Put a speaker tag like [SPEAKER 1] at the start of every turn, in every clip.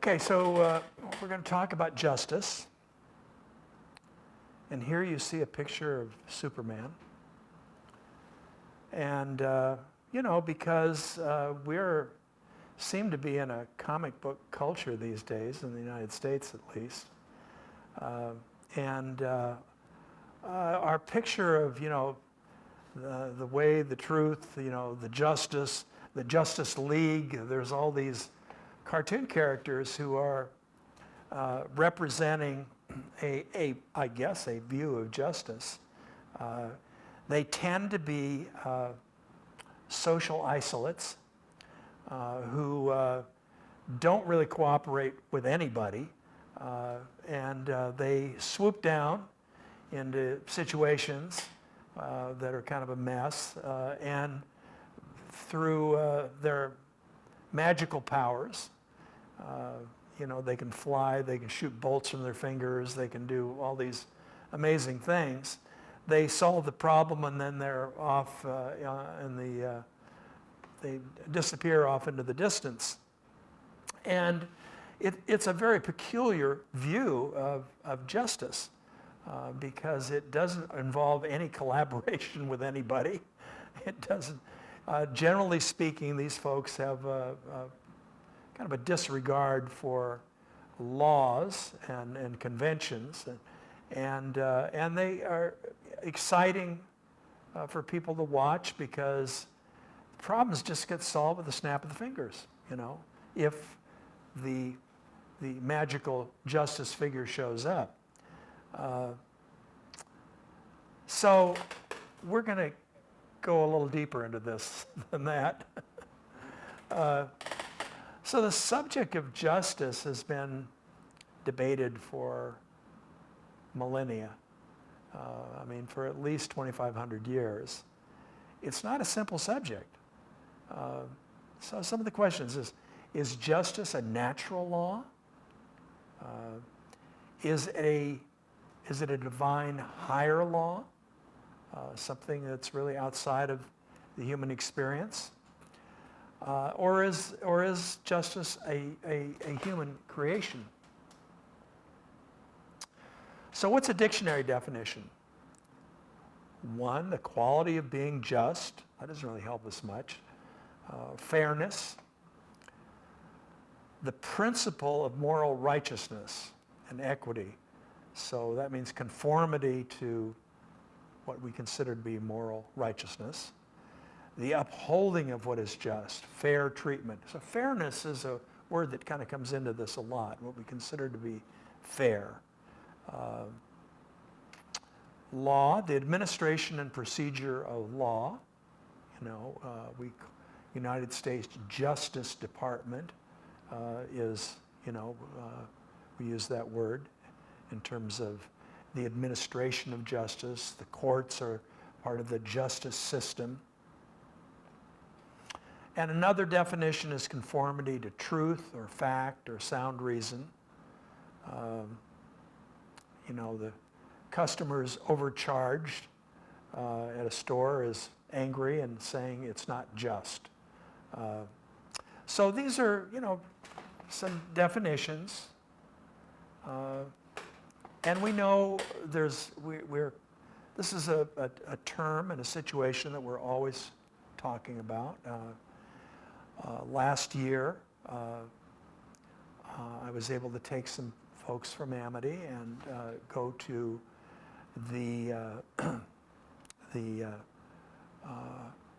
[SPEAKER 1] Okay, so we're going to talk about justice. And here you see a picture of Superman. And, because we seem to be in a comic book culture these days, in the United States at least. Our picture of, the way, the truth, the Justice League, there's all these cartoon characters who are representing I guess, a view of justice. They tend to be social isolates who don't really cooperate with anybody, and they swoop down into situations that are kind of a mess, and through their magical powers, they can fly, they can shoot bolts from their fingers, they can do all these amazing things. They solve the problem and then they're off they disappear off into the distance. And it's a very peculiar view of justice because it doesn't involve any collaboration with anybody. It doesn't, generally speaking, these folks have kind of a disregard for laws and conventions, and they are exciting for people to watch because problems just get solved with a snap of the fingers, if the magical justice figure shows up. So we're going to go a little deeper into this than that. So the subject of justice has been debated for millennia. For at least 2,500 years. It's not a simple subject. So some of the questions is justice a natural law? Is it a divine higher law? Something that's really outside of the human experience? Or is justice a human creation? So what's a dictionary definition? One, the quality of being just. That doesn't really help us much. Fairness. The principle of moral righteousness and equity. So that means conformity to what we consider to be moral righteousness. The upholding of what is just, fair treatment. So fairness is a word that kind of comes into this a lot, what we consider to be fair. Law, the administration and procedure of law. United States Justice Department is, we use that word in terms of the administration of justice. The courts are part of the justice system. And another definition is conformity to truth or fact or sound reason. The customer's overcharged at a store is angry and saying it's not just. So these are, some definitions. And we know this is a term and a situation that we're always talking about. Last year, I was able to take some folks from Amity and go to the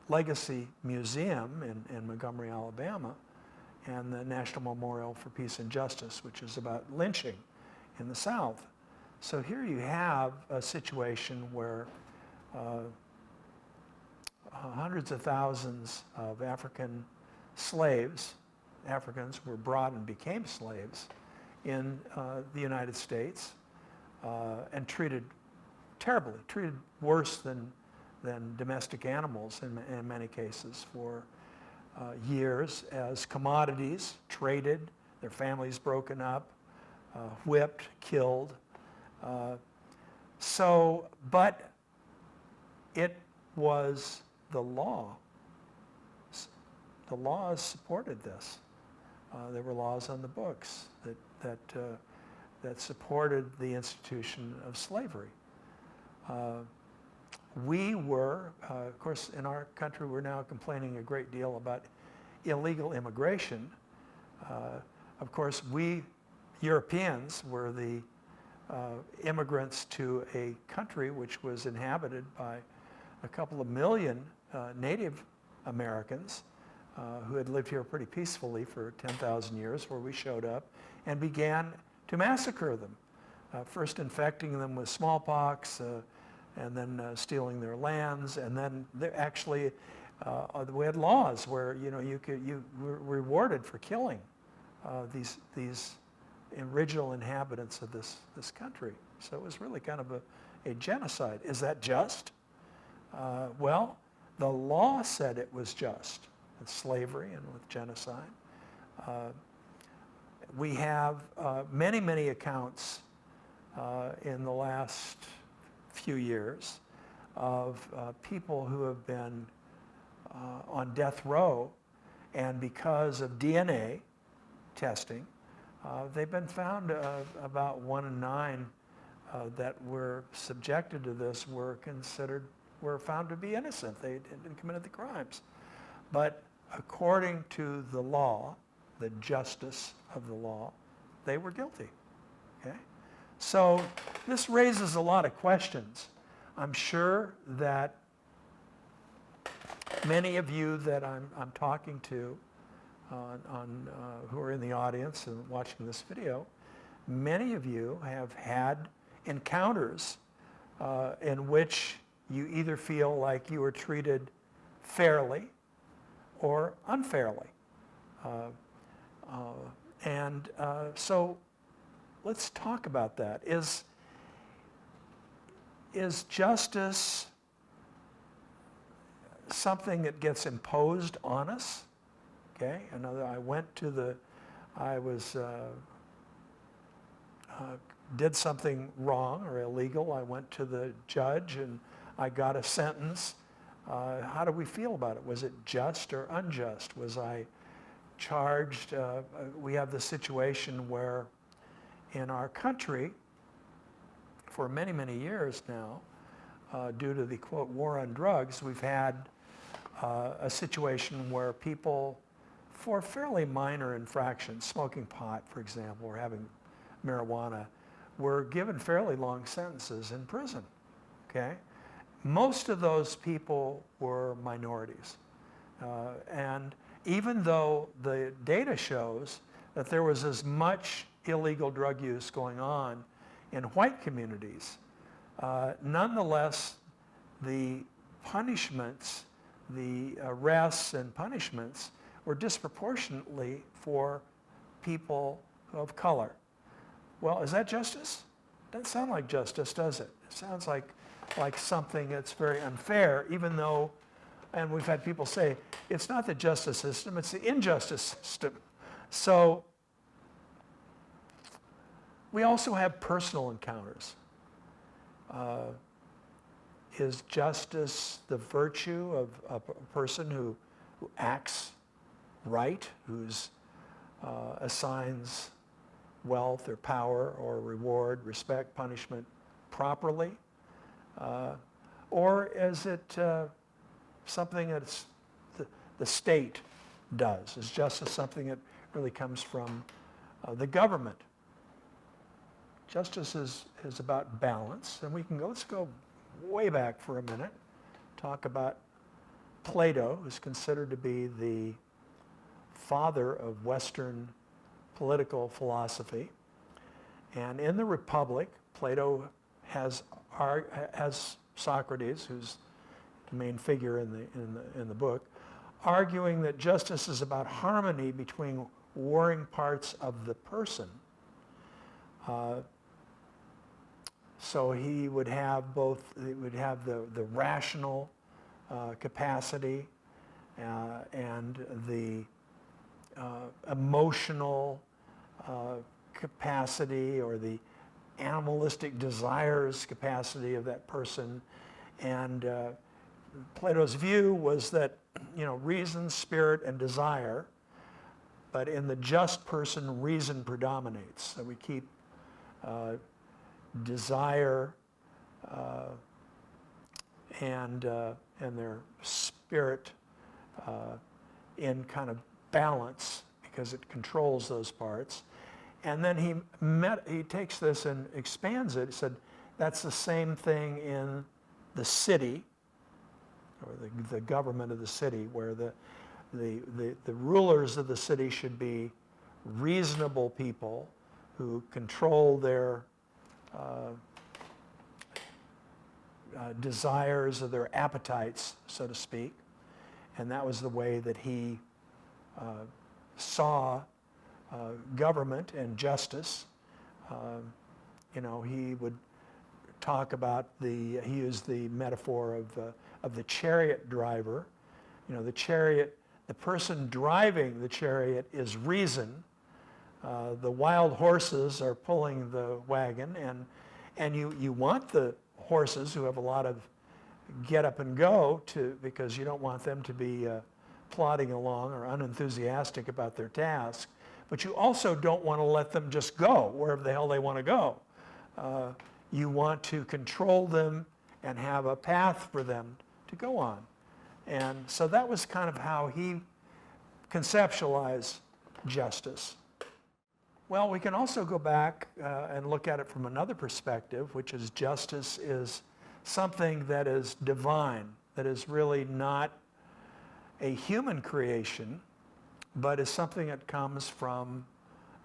[SPEAKER 1] Legacy Museum in Montgomery, Alabama, and the National Memorial for Peace and Justice, which is about lynching in the South. So here you have a situation where hundreds of thousands of African slaves, Africans were brought and became slaves in the United States and treated terribly, treated worse than domestic animals in many cases for years as commodities, traded, their families broken up, whipped, killed. But it was the law. The laws supported this. There were laws on the books that supported the institution of slavery. We were, of course, in our country, we're now complaining a great deal about illegal immigration. Of course, we Europeans were the immigrants to a country which was inhabited by a couple of million Native Americans who had lived here pretty peacefully for 10,000 years, where we showed up and began to massacre them, first infecting them with smallpox, and then stealing their lands, and then actually we had laws where you were rewarded for killing these original inhabitants of this country. So it was really kind of a genocide. Is that just? Well, the law said it was just with slavery and with genocide. We have many accounts in the last few years of people who have been on death row, and because of DNA testing, they've been found, about 1 in 9 that were subjected to this were found to be innocent. They didn't commit the crimes. But according to the law, the justice of the law, they were guilty. Okay? So this raises a lot of questions. I'm sure that many of you that I'm talking to who are in the audience and watching this video, many of you have had encounters in which you either feel like you were treated fairly or unfairly. So let's talk about that. Is justice something that gets imposed on us? Okay, did something wrong or illegal. I went to the judge and I got a sentence. How do we feel about it? Was it just or unjust? Was I charged? We have the situation where in our country, for many years now, due to the, quote, war on drugs, we've had a situation where people, for fairly minor infractions, smoking pot, for example, or having marijuana, were given fairly long sentences in prison, okay? Most of those people were minorities. And even though the data shows that there was as much illegal drug use going on in white communities, nonetheless, the punishments, the arrests and punishments were disproportionately for people of color. Well, is that justice? Doesn't sound like justice, does it? It sounds like something that's very unfair, even though, and we've had people say, it's not the justice system, it's the injustice system. So we also have personal encounters. Is justice the virtue of a person who acts right, who assigns wealth or power or reward, respect, punishment properly? Or is it something that the state does? Is justice something that really comes from the government? Justice is about balance, and let's go way back for a minute, talk about Plato, who's considered to be the father of Western political philosophy. And in the Republic, Plato has Socrates, who's the main figure in the book, arguing that justice is about harmony between warring parts of the person. So he would have the rational capacity and the emotional capacity, or the animalistic desires capacity of that person. And Plato's view was that, reason, spirit, and desire, but in the just person, reason predominates. So we keep desire and their spirit in kind of balance because it controls those parts. And then he takes this and expands it. He said that's the same thing in the city, or the government of the city, where the rulers of the city should be reasonable people who control their desires or their appetites, so to speak. And that was the way that he saw government and justice. He would talk about he used the metaphor of the chariot driver. The person driving the chariot is reason. The wild horses are pulling the wagon, and you want the horses who have a lot of get up and go because you don't want them to be plodding along or unenthusiastic about their task. But you also don't want to let them just go wherever the hell they want to go. You want to control them and have a path for them to go on. And so that was kind of how he conceptualized justice. Well, we can also go back and look at it from another perspective, which is justice is something that is divine, that is really not a human creation, but is something that comes from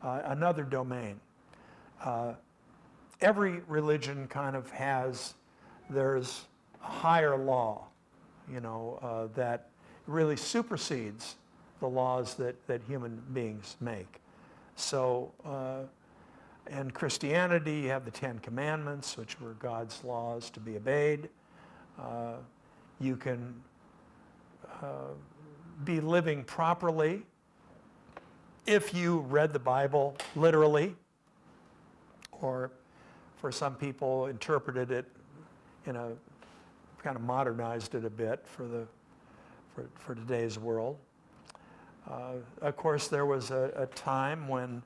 [SPEAKER 1] another domain. Every religion kind of there's a higher law, that really supersedes the laws that human beings make. So in Christianity, you have the Ten Commandments, which were God's laws to be obeyed. You can be living properly if you read the Bible literally, or for some people interpreted it kind of modernized it a bit for today's world. Of course, there was a time when,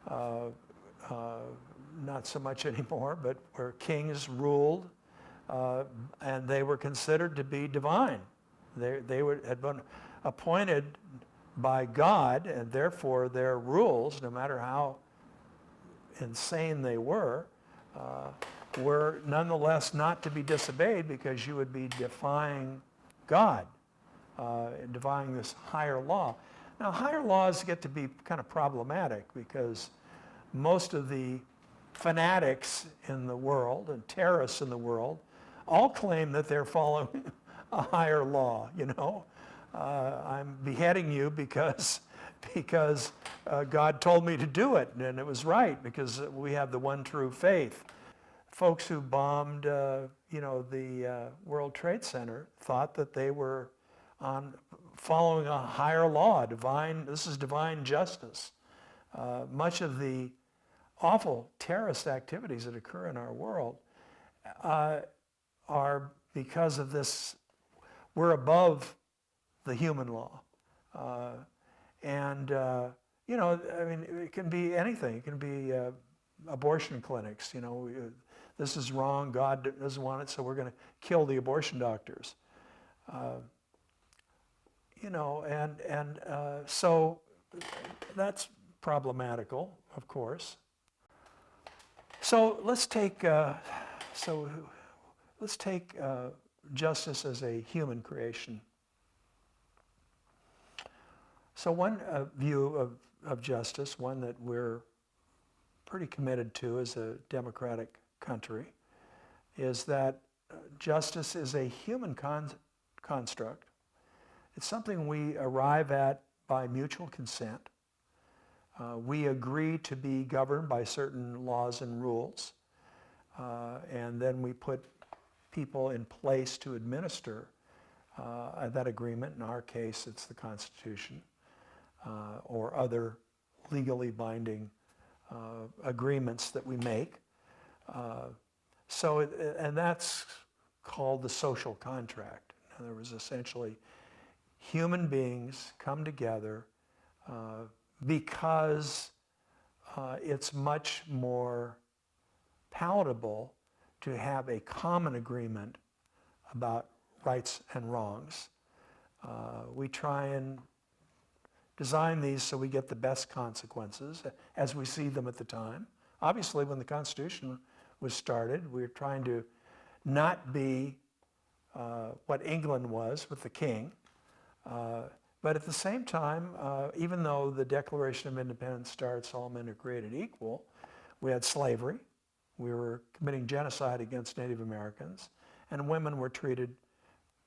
[SPEAKER 1] not so much anymore, but where kings ruled, and they were considered to be divine. They had been appointed by God, and therefore their rules, no matter how insane they were nonetheless not to be disobeyed, because you would be defying God, defying this higher law. Now, higher laws get to be kind of problematic because most of the fanatics in the world and terrorists in the world all claim that they're following a higher law. I'm beheading you because God told me to do it, and it was right because we have the one true faith. Folks who bombed, the World Trade Center thought that they were following a higher law, this is divine justice. Much of the awful terrorist activities that occur in our world are because of this. We're above the human law. It can be anything. It can be abortion clinics. This is wrong. God doesn't want it, so we're going to kill the abortion doctors. So that's problematical, of course. So let's take justice as a human creation. So one view of justice, one that we're pretty committed to as a democratic country, is that justice is a human construct. It's something we arrive at by mutual consent. We agree to be governed by certain laws and rules, and then we put people in place to administer that agreement. In our case, it's the Constitution, or other legally binding agreements that we make. And that's called the social contract. In other words, essentially, human beings come together because it's much more palatable to have a common agreement about rights and wrongs. We try and design these so we get the best consequences as we see them at the time. Obviously, when the Constitution was started, we were trying to not be what England was with the king. But at the same time, even though the Declaration of Independence starts all men are created equal, we had slavery. We were committing genocide against Native Americans, and women were treated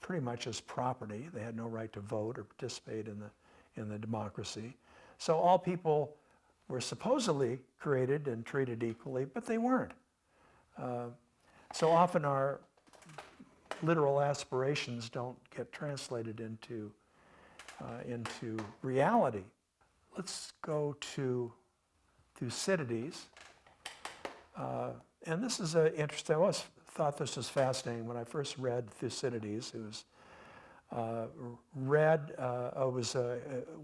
[SPEAKER 1] pretty much as property. They had no right to vote or participate in the democracy. So all people were supposedly created and treated equally, but they weren't. So often our literal aspirations don't get translated into reality. Let's go to Thucydides. And this is interesting. I always thought this was fascinating when I first read Thucydides. It was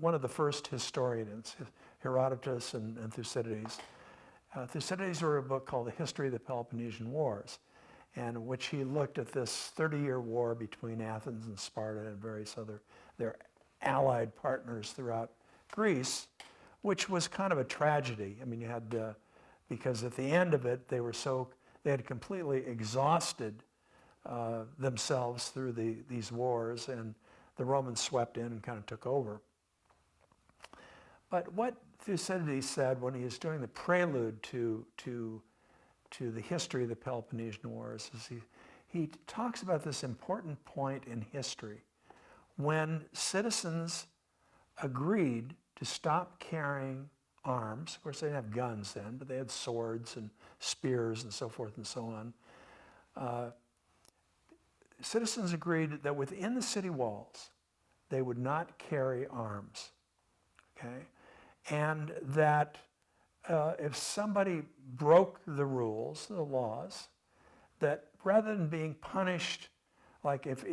[SPEAKER 1] one of the first historians, Herodotus and Thucydides. Thucydides wrote a book called The History of the Peloponnesian Wars, in which he looked at this 30-year war between Athens and Sparta and various other their allied partners throughout Greece, which was kind of a tragedy. I mean, you had because at the end of it, they had completely exhausted themselves through these wars, and the Romans swept in and kind of took over. But what Thucydides said when he was doing the prelude to the history of the Peloponnesian Wars is he talks about this important point in history when citizens agreed to stop carrying arms. Of course, they didn't have guns then, but they had swords and spears and so forth and so on. Citizens agreed that within the city walls, they would not carry arms, okay? And that if somebody broke the rules, the laws, that rather than being punished, like if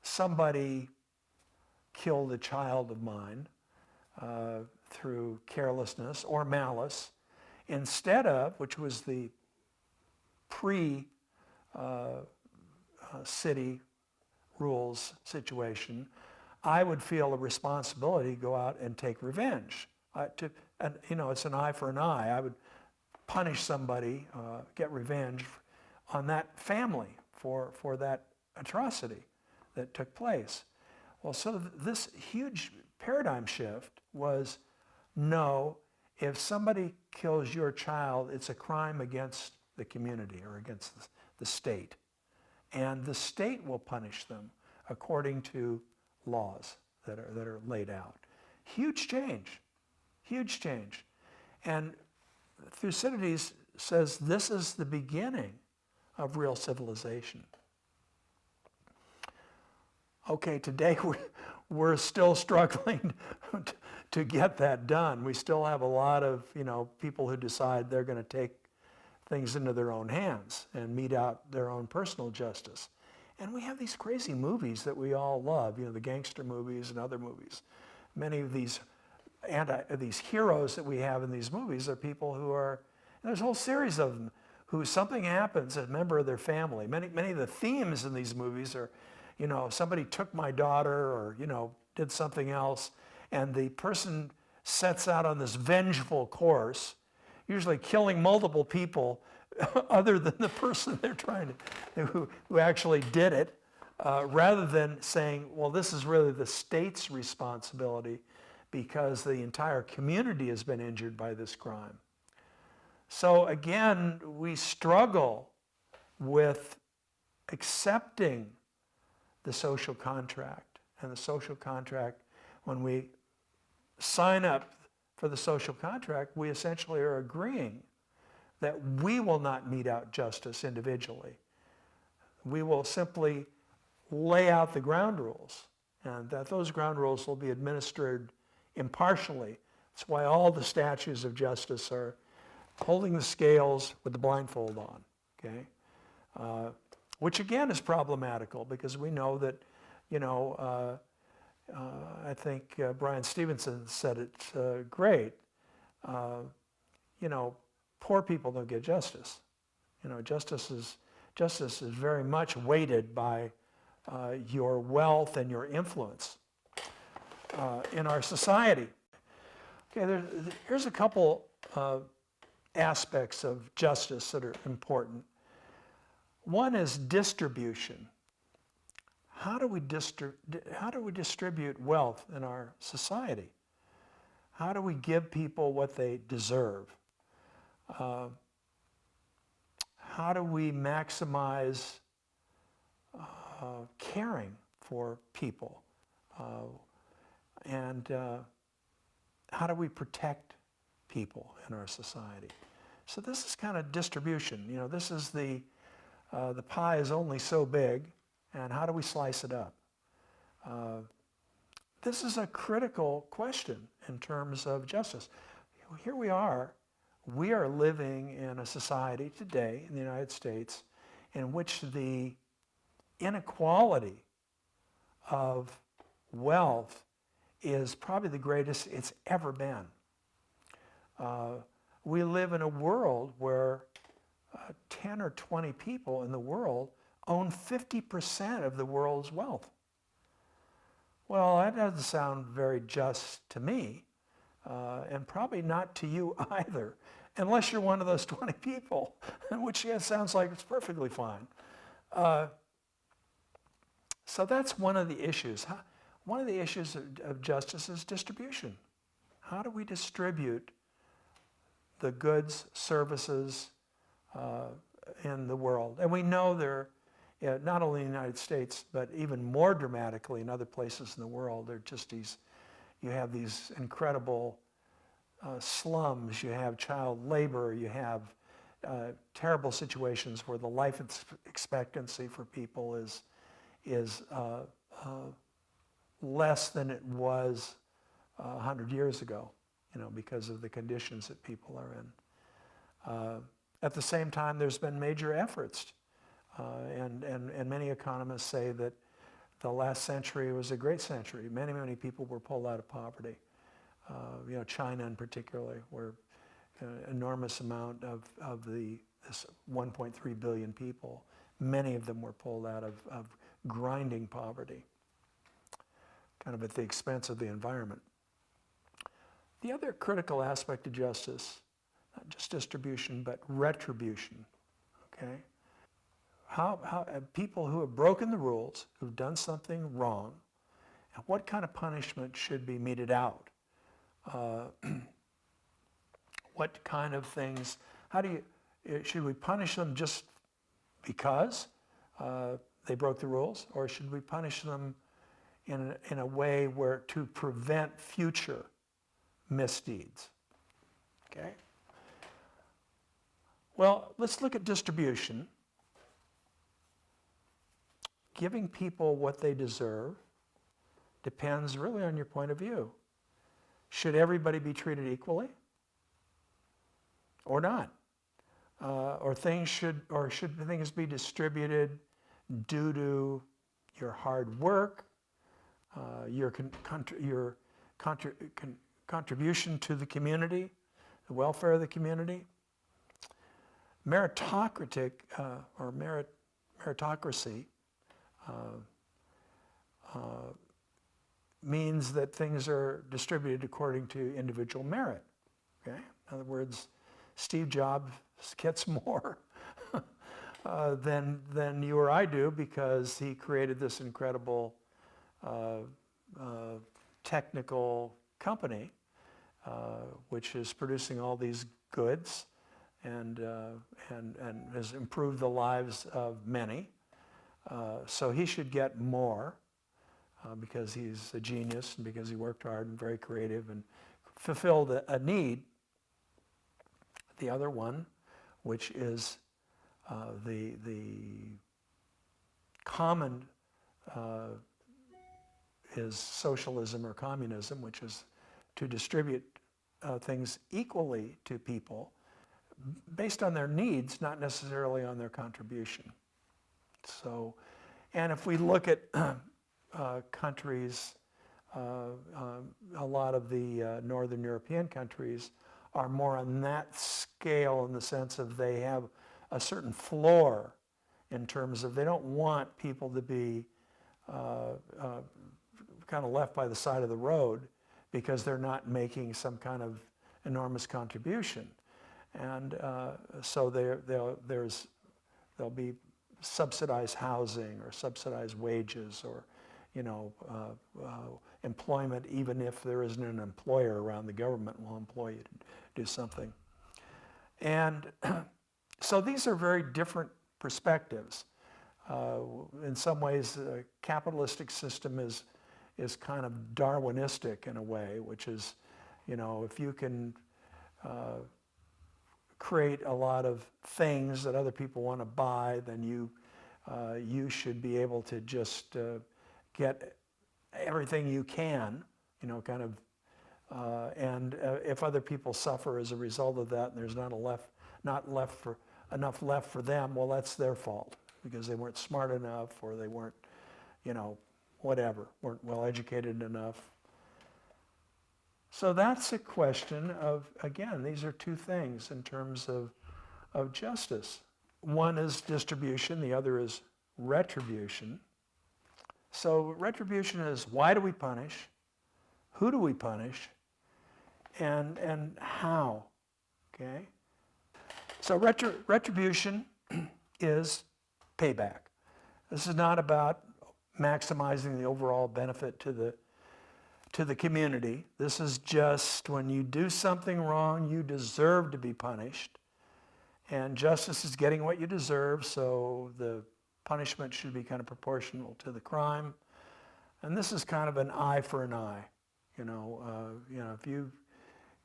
[SPEAKER 1] somebody killed a child of mine through carelessness or malice, instead of, which was the pre-city rules situation, I would feel a responsibility to go out and take revenge. It's an eye for an eye. I would punish somebody, get revenge on that family for that atrocity that took place. Well, so this huge paradigm shift was, no, if somebody kills your child, it's a crime against the community or against the state. And the state will punish them according to laws that are laid out. Huge change, huge change. And Thucydides says this is the beginning of real civilization. Okay, today we're still struggling to get that done. We still have a lot of people who decide they're going to take things into their own hands and mete out their own personal justice. And we have these crazy movies that we all love, the gangster movies and other movies. Many of these heroes that we have in these movies are people who are, there's a whole series of them, who something happens, a member of their family. Many of the themes in these movies are, somebody took my daughter or, did something else, and the person sets out on this vengeful course, usually killing multiple people other than the person they're trying to, who actually did it, rather than saying, well, this is really the state's responsibility because the entire community has been injured by this crime. So again, we struggle with accepting the social contract. And the social contract, when we sign up for the social contract, we essentially are agreeing that we will not mete out justice individually. We will simply lay out the ground rules, and that those ground rules will be administered impartially. That's why all the statues of justice are holding the scales with the blindfold on, okay? Which again is problematical because we know that, I think Brian Stevenson said it great. You know, poor people don't get justice. You know, justice is very much weighted by your wealth and your influence in our society. Okay, here's a couple aspects of justice that are important. One is distribution. How do we distribute wealth in our society? How do we give people what they deserve? How do we maximize caring for people? And how do we protect people in our society? So this is kind of distribution. You know, this is the pie is only so big, and how do we slice it up? This is a critical question in terms of justice. Here we are living in a society today in the United States in which the inequality of wealth is probably the greatest it's ever been. We live in a world where 10 or 20 people in the world own 50% of the world's wealth. Well, that doesn't sound very just to me, and probably not to you either, unless you're one of those 20 people, which sounds like it's perfectly fine. So that's one of the issues. One of the issues of justice is distribution. How do we distribute the goods, services in the world? And we know not only in the United States, but even more dramatically in other places in the world, there are just you have these incredible slums, you have child labor, you have terrible situations where the life expectancy for people is less than it was 100 years ago, you know, because of the conditions that people are in. At the same time, there's been major efforts, and many economists say that the last century was a great century. Many, many people were pulled out of poverty. You know, China in particular, where an enormous amount of this 1.3 billion people, many of them were pulled out of grinding poverty, kind of at the expense of the environment. The other critical aspect of justice, not just distribution, but retribution, okay? How people who have broken the rules, who've done something wrong, and what kind of punishment should be meted out? What kind of things, should we punish them just because they broke the rules, or should we punish them in a way where to prevent future misdeeds? Okay? Well, let's look at distribution. Giving people what they deserve depends really on your point of view. Should everybody be treated equally or not? Or should things be distributed due to your hard work, your contribution to the community, the welfare of the community? Meritocracy means that things are distributed according to individual merit. Okay? In other words, Steve Jobs gets more than you or I do because he created this incredible technical company which is producing all these goods and has improved the lives of many. So he should get more because he's a genius and because he worked hard and very creative and fulfilled a need. The other one, which is the common is socialism or communism, which is to distribute things equally to people based on their needs, not necessarily on their contribution. So, and if we look at countries A lot of the Northern European countries are more on that scale in the sense of they have a certain floor in terms of they don't want people to be kind of left by the side of the road because they're not making some kind of enormous contribution. And so there'll be subsidized housing or subsidized wages or, employment, even if there isn't an employer around, the government will employ you to do something. And so these are very different perspectives. In some ways, the capitalistic system is kind of Darwinistic in a way, which is, if you can create a lot of things that other people want to buy, then you should be able to just get everything you can, and if other people suffer as a result of that, and there's not enough left for them, well, that's their fault because they weren't smart enough or they weren't, weren't well educated enough. So that's a question of, again, these are two things in terms of justice. One is distribution, the other is retribution. So retribution is, why do we punish? Who do we punish? And how? Okay? So retribution is payback. This is not about maximizing the overall benefit to the community. This is just when you do something wrong, you deserve to be punished. And justice is getting what you deserve, so the punishment should be kind of proportional to the crime. And this is kind of an eye for an eye. If you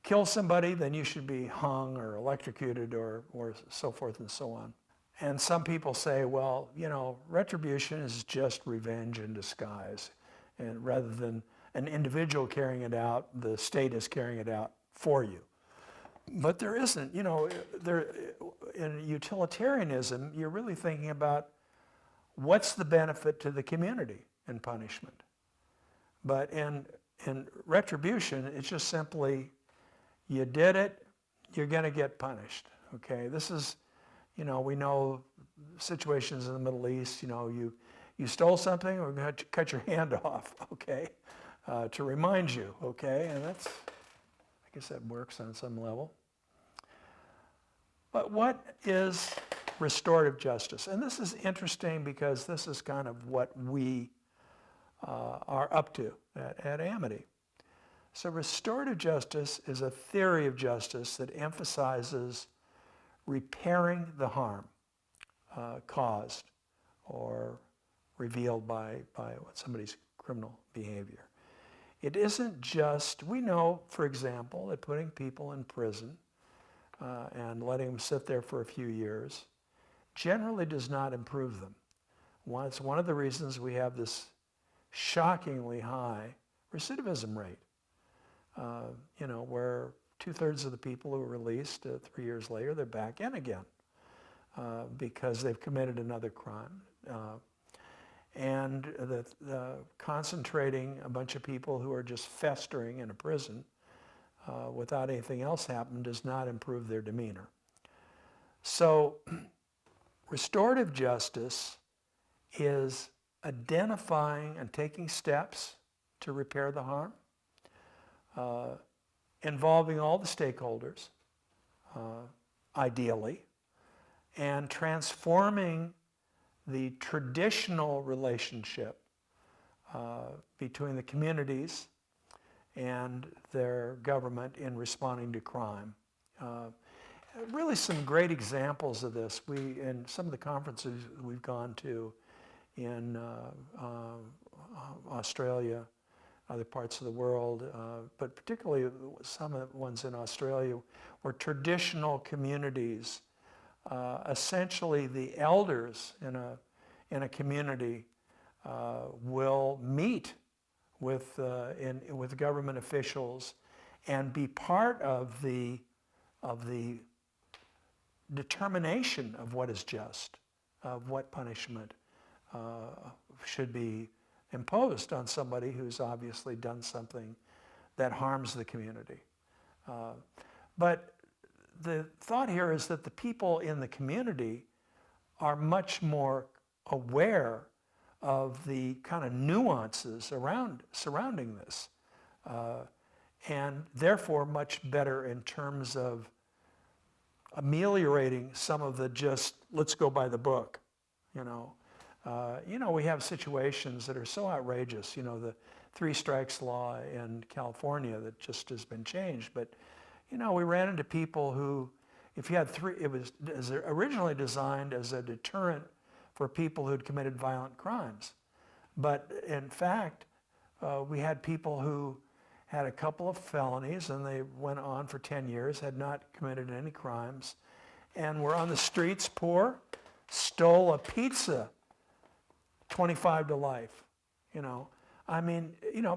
[SPEAKER 1] kill somebody, then you should be hung or electrocuted or so forth and so on. And some people say, well, retribution is just revenge in disguise. And rather than an individual carrying it out, the state is carrying it out for you. But there isn't, in utilitarianism, you're really thinking about what's the benefit to the community in punishment. But in retribution, it's just simply, you did it, you're going to get punished. Okay, this is, we know situations in the Middle East, you stole something, we're going to cut your hand off, okay, to remind you, okay, and that's, I guess that works on some level. But what is restorative justice? And this is interesting because this is kind of what we are up to at Amity. So restorative justice is a theory of justice that emphasizes repairing the harm caused or revealed by somebody's criminal behavior. It isn't just, we know, for example, that putting people in prison and letting them sit there for a few years generally does not improve them. It's one of the reasons we have this shockingly high recidivism rate, where 2/3 of the people who are released 3 years later, they're back in again because they've committed another crime. And concentrating a bunch of people who are just festering in a prison without anything else happening does not improve their demeanor. So restorative justice is identifying and taking steps to repair the harm, involving all the stakeholders, ideally, and transforming the traditional relationship between the communities and their government in responding to crime. Really some great examples of this. In some of the conferences we've gone to in Australia, other parts of the world, but particularly some of the ones in Australia, where traditional communities, essentially the elders in a community will meet with government officials and be part of the determination of what is just, of what punishment should be imposed on somebody who's obviously done something that harms the community. But the thought here is that the people in the community are much more aware of the kind of nuances surrounding this, and therefore much better in terms of ameliorating some of the just let's go by the book, we have situations that are so outrageous. The 3 strikes law in California that just has been changed, but we ran into people who, if you had 3, it was originally designed as a deterrent for people who'd committed violent crimes. But in fact, we had people who had a couple of felonies and they went on for 10 years, had not committed any crimes, and were on the streets poor, stole a pizza, 25 to life,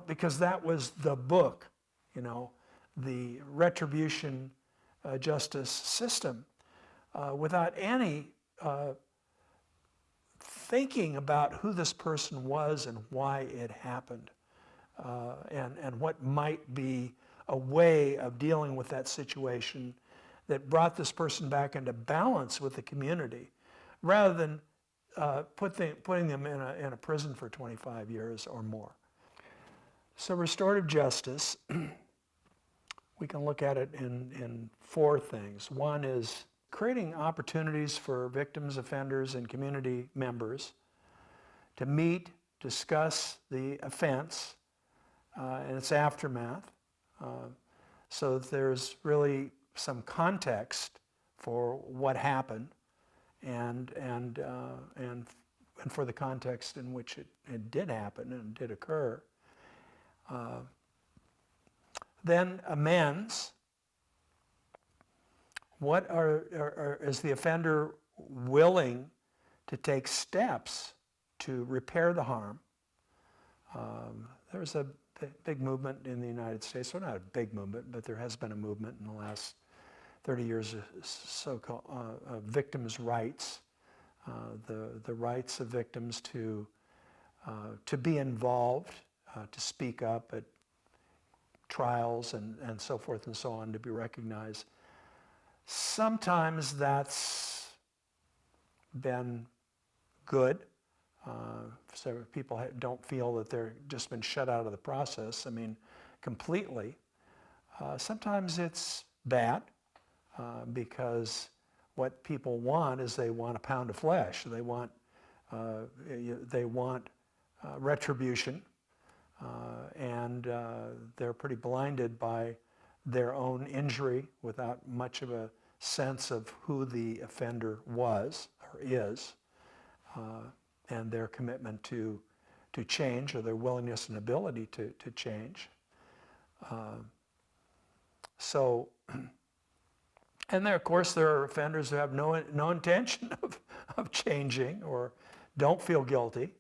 [SPEAKER 1] because that was the book, the retribution justice system, without any thinking about who this person was and why it happened, and what might be a way of dealing with that situation that brought this person back into balance with the community, rather than putting them in a prison for 25 years or more. So restorative justice, we can look at it in 4 things. One is creating opportunities for victims, offenders, and community members to meet, discuss the offense and its aftermath, so that there's really some context for what happened, and for the context in which it did happen and did occur. Then amends. Is the offender willing to take steps to repair the harm? There's a big movement in the United States, well, not a big movement, but there has been a movement in the last 30 years of so-called victims' rights, the rights of victims to be involved, to speak up at trials and so forth and so on, to be recognized. Sometimes that's been good, so people don't feel that they're just been shut out of the process, completely. Sometimes it's bad, because what people want is they want a pound of flesh. They want retribution, and they're pretty blinded by their own injury without much of a sense of who the offender was or is, and their commitment to change, or their willingness and ability to change. And there, of course, there are offenders who have no intention of changing or don't feel guilty.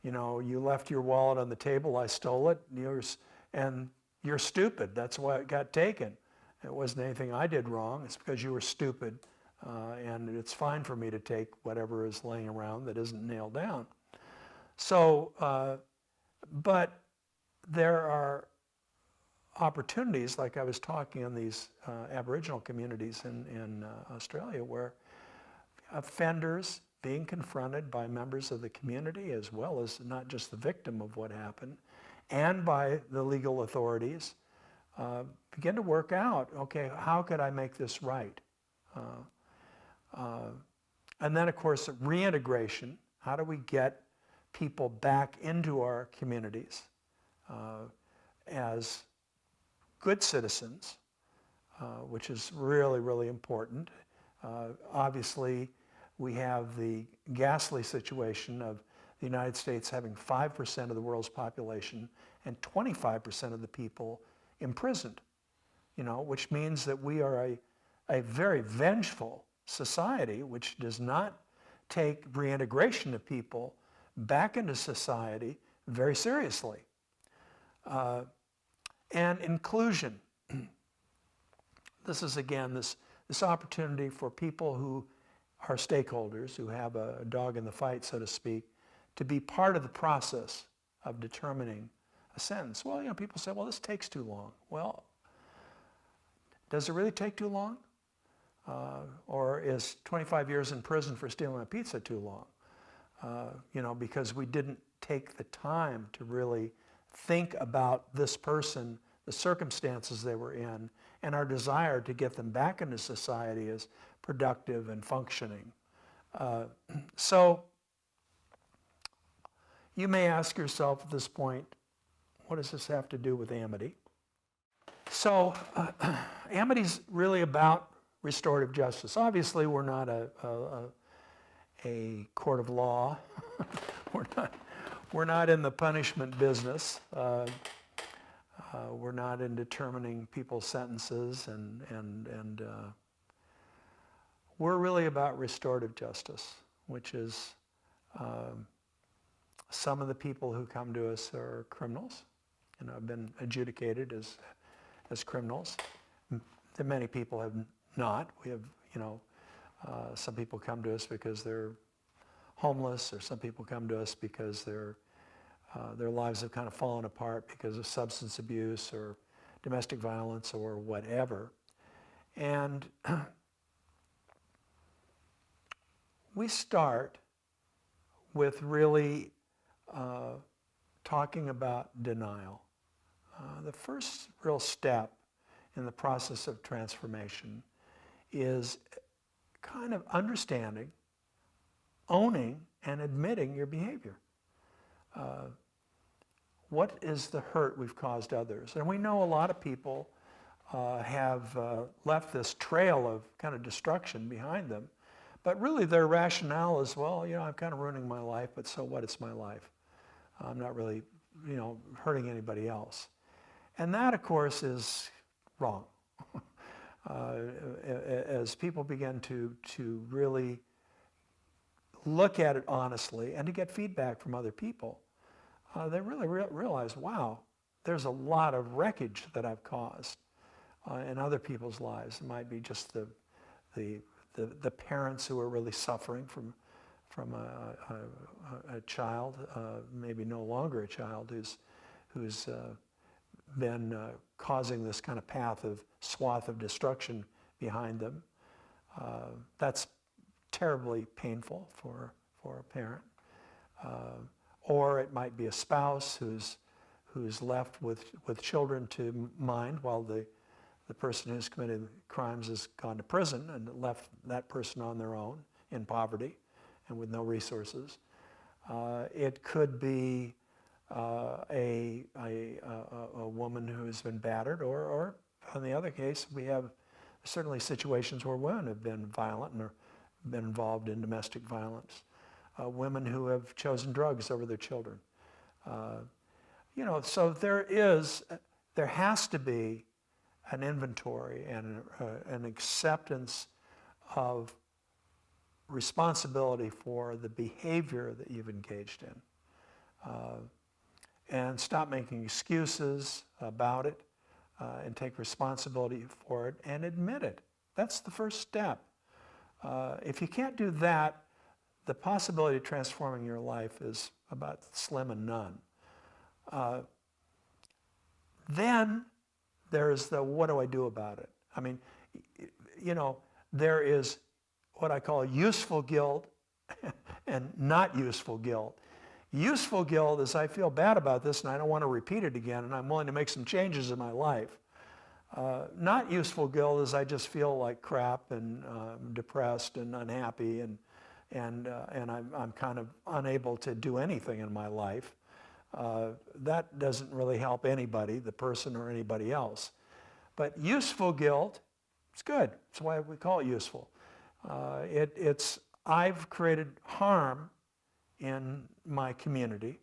[SPEAKER 1] You left your wallet on the table, I stole it, and you're stupid. That's why it got taken. It wasn't anything I did wrong. It's because you were stupid, and it's fine for me to take whatever is laying around that isn't nailed down. So, but there are opportunities, like I was talking in these Aboriginal communities in Australia, where offenders being confronted by members of the community, as well as not just the victim of what happened, and by the legal authorities, begin to work out, okay, how could I make this right? And then, of course, reintegration. How do we get people back into our communities as good citizens, which is really, really important. Obviously, we have the ghastly situation of the United States having 5% of the world's population and 25% of the people imprisoned, which means that we are a very vengeful society, which does not take reintegration of people back into society very seriously. And inclusion. This is, again, this opportunity for people who are stakeholders, who have a dog in the fight, so to speak, to be part of the process of determining a sentence. Well, people say, well, this takes too long. Well, does it really take too long? Or is 25 years in prison for stealing a pizza too long? Because we didn't take the time to really think about this person, the circumstances they were in, and our desire to get them back into society as productive and functioning. So you may ask yourself at this point, what does this have to do with amity? So amity's really about restorative justice. Obviously, we're not a court of law. We're not in the punishment business. We're not in determining people's sentences, and we're really about restorative justice, which is some of the people who come to us are criminals, have been adjudicated as criminals. Many people have not. We have, some people come to us because they're homeless, or some people come to us because their lives have kind of fallen apart because of substance abuse or domestic violence or whatever. And we start with really talking about denial. The first real step in the process of transformation is kind of understanding, owning, and admitting your behavior. What is the hurt we've caused others? And we know a lot of people have left this trail of kind of destruction behind them, but really their rationale is, well, I'm kind of ruining my life, but so what? It's my life. I'm not really, hurting anybody else. And that, of course, is wrong. As people begin to really look at it honestly and to get feedback from other people, they really realize, wow, there's a lot of wreckage that I've caused in other people's lives. It might be just the parents who are really suffering from a child, maybe no longer a child, who's been causing this kind of swath of destruction behind them. That's terribly painful for a parent. Or it might be a spouse who's left with children to mind while the person who's committed crimes has gone to prison and left that person on their own in poverty and with no resources. It could be a woman who's been battered, or on the other case, we have certainly situations where women have been violent and been involved in domestic violence. Women who have chosen drugs over their children. So there has to be an inventory and an acceptance of responsibility for the behavior that you've engaged in. And stop making excuses about it, and take responsibility for it and admit it. That's the first step. If you can't do that, the possibility of transforming your life is about slim and none. Then there's the what do I do about it? I mean, there is what I call useful guilt and not useful guilt. Useful guilt is I feel bad about this and I don't want to repeat it again and I'm willing to make some changes in my life. Not useful guilt is I just feel like crap and depressed and unhappy and I'm kind of unable to do anything in my life. That doesn't really help anybody, the person or anybody else. But useful guilt, it's good. That's why we call it useful. It's I've created harm in my community.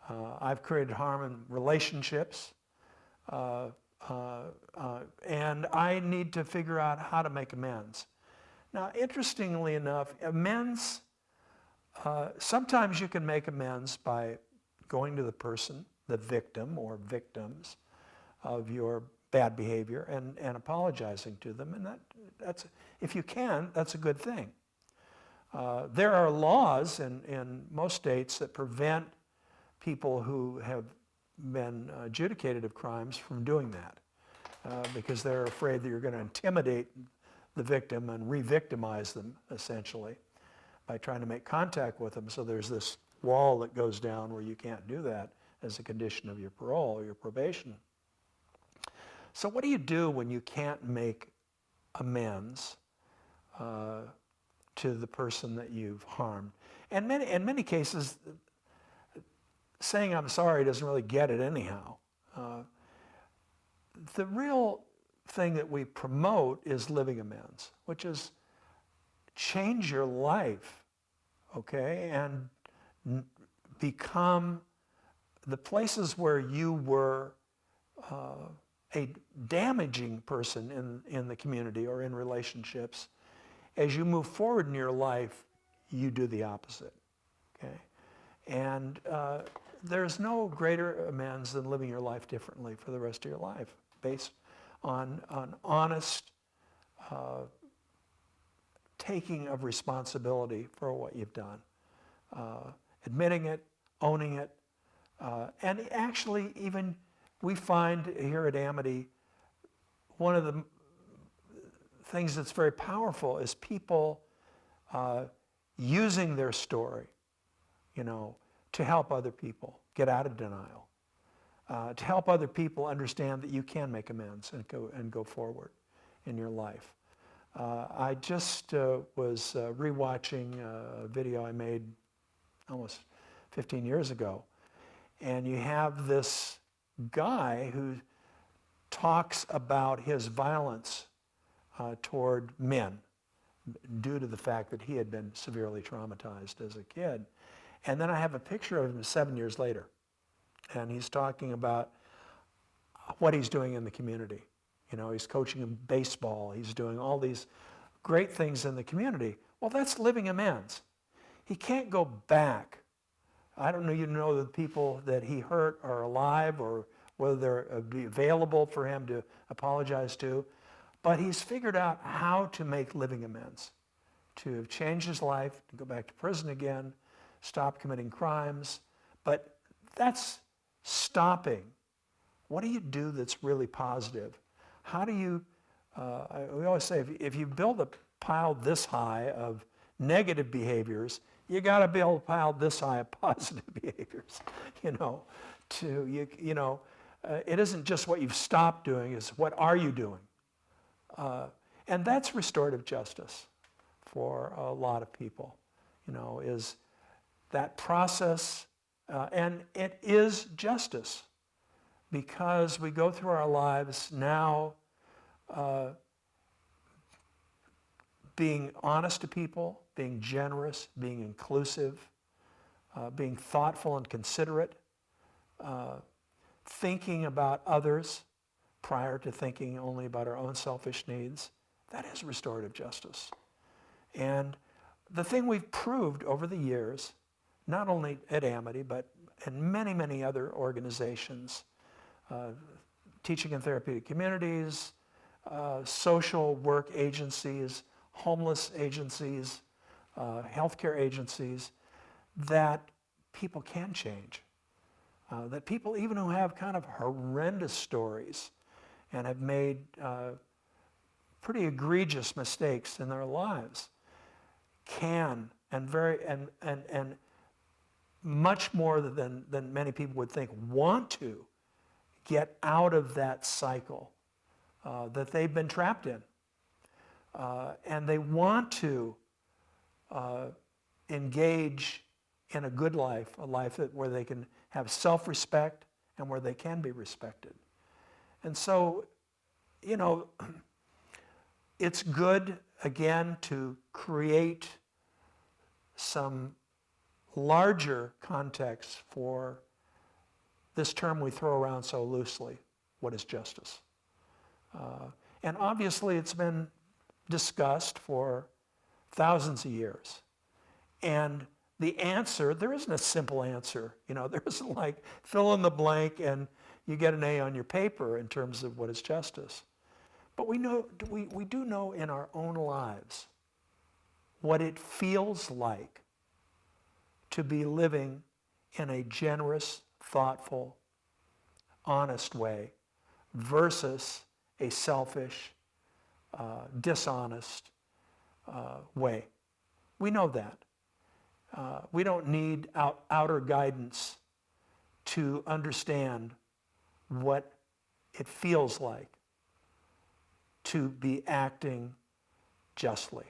[SPEAKER 1] I've created harm in relationships. And I need to figure out how to make amends. Now, interestingly enough, amends, sometimes you can make amends by going to the person, the victim or victims of your bad behavior and apologizing to them. And that's, if you can, that's a good thing. There are laws in most states that prevent people who have been adjudicated of crimes from doing that because they're afraid that you're going to intimidate the victim and re-victimize them, essentially, by trying to make contact with them. So there's this wall that goes down where you can't do that as a condition of your parole or your probation. So what do you do when you can't make amends to the person that you've harmed? And in many cases, saying I'm sorry doesn't really get it anyhow. The real thing that we promote is living amends, which is change your life, okay, and become the places where you were a damaging person in the community or in relationships. As you move forward in your life, you do the opposite, okay? And there's no greater amends than living your life differently for the rest of your life, based on honest taking of responsibility for what you've done, admitting it, owning it, and actually even we find here at Amity, one of the things that's very powerful is people using their story, to help other people get out of denial, to help other people understand that you can make amends and go forward in your life. I just was rewatching a video I made almost 15 years ago, and you have this guy who talks about his violence toward men due to the fact that he had been severely traumatized as a kid. And then I have a picture of him 7 years later, and he's talking about what he's doing in the community. He's coaching in baseball, he's doing all these great things in the community. Well, that's living amends. He can't go back. I don't know, the people that he hurt are alive or whether they're be available for him to apologize to, but he's figured out how to make living amends, to change his life, to go back to prison again, stop committing crimes. But that's stopping. What do you do that's really positive? How do you, we always say, if you build a pile this high of negative behaviors, you got to build a pile this high of positive behaviors. It isn't just what you've stopped doing, it's what are you doing? And that's restorative justice for a lot of people, is that process, and it is justice because we go through our lives now being honest to people, being generous, being inclusive, being thoughtful and considerate, thinking about others prior to thinking only about our own selfish needs. That is restorative justice. And the thing we've proved over the years, not only at Amity, but in many, many other organizations, teaching and therapeutic communities, social work agencies, homeless agencies, healthcare agencies, that people can change. That people, even who have kind of horrendous stories and have made pretty egregious mistakes in their lives, can and much more than many people would think, want to get out of that cycle that they've been trapped in. And they want to engage in a good life, a life where they can have self-respect and where they can be respected. And so, it's good, again, to create some larger context for this term we throw around so loosely, what is justice? And obviously it's been discussed for thousands of years. And the answer, there isn't a simple answer. There isn't like fill in the blank and you get an A on your paper in terms of what is justice. But we do know in our own lives what it feels like to be living in a generous, thoughtful, honest way versus a selfish, dishonest way. We know that. We don't need outer guidance to understand what it feels like to be acting justly.